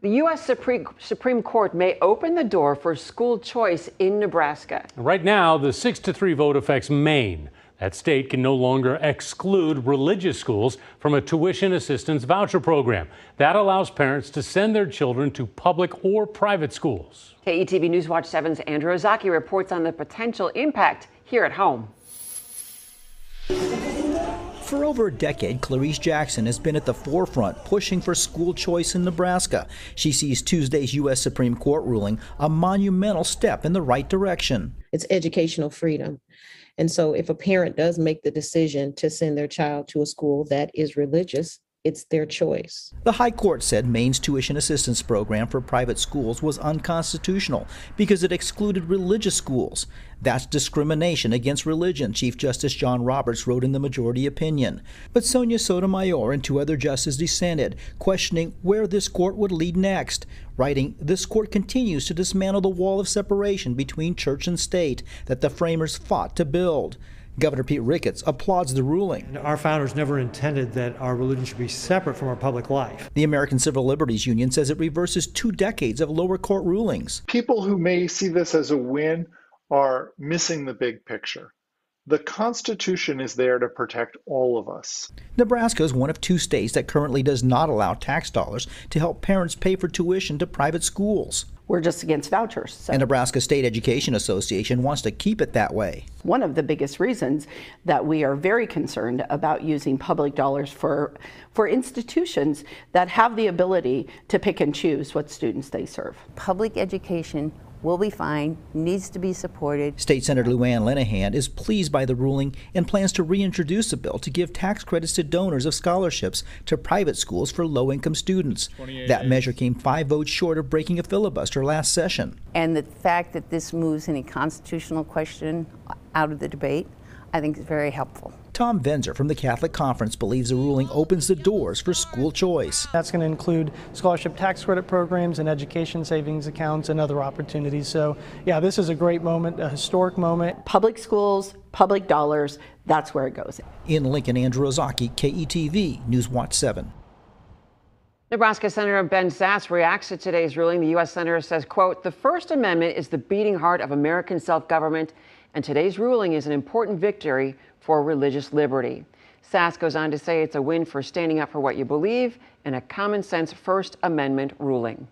The U.S. Supreme Court may open the door for school choice in Nebraska. Right now, the 6-3 vote affects Maine. That state can no longer exclude religious schools from a tuition assistance voucher program. That allows parents to send their children to public or private schools. KETV News Watch 7's Andrew Ozaki reports on the potential impact here at home. For over a decade, Clarice Jackson has been at the forefront pushing for school choice in Nebraska. She sees Tuesday's U.S. Supreme Court ruling a monumental step in the right direction. It's educational freedom. And so if a parent does make the decision to send their child to a school that is religious, it's their choice. The High Court said Maine's tuition assistance program for private schools was unconstitutional because it excluded religious schools. That's discrimination against religion, Chief Justice John Roberts wrote in the majority opinion. But Sonia Sotomayor and two other justices dissented, questioning where this court would lead next, writing, "This court continues to dismantle the wall of separation between church and state that the framers fought to build." Governor Pete Ricketts applauds the ruling. Our founders never intended that our religion should be separate from our public life. The American Civil Liberties Union says it reverses 2 decades of lower court rulings. People who may see this as a win are missing the big picture. The Constitution is there to protect all of us. Nebraska is one of 2 states that currently does not allow tax dollars to help parents pay for tuition to private schools. We're just against vouchers. So. And Nebraska State Education Association wants to keep it that way. One of the biggest reasons that we are very concerned about using public dollars for institutions that have the ability to pick and choose what students they serve. Public education will be fine, needs to be supported. State Senator Luann Linehan is pleased by the ruling and plans to reintroduce a bill to give tax credits to donors of scholarships to private schools for low-income students. That measure came 5 votes short of breaking a filibuster last session. And the fact that this moves any constitutional question out of the debate, I think is very helpful. Tom Venzer from the Catholic Conference believes the ruling opens the doors for school choice. That's going to include scholarship tax credit programs and education savings accounts and other opportunities. So, yeah, this is a great moment, a historic moment. Public schools, public dollars, that's where it goes. In Lincoln, Andrew Ozaki, KETV News Watch 7. Nebraska Senator Ben Sasse reacts to today's ruling. The U.S. Senator says, quote, "The First Amendment is the beating heart of American self-government, and today's ruling is an important victory for religious liberty." Sasse goes on to say it's a win for standing up for what you believe and a common sense First Amendment ruling.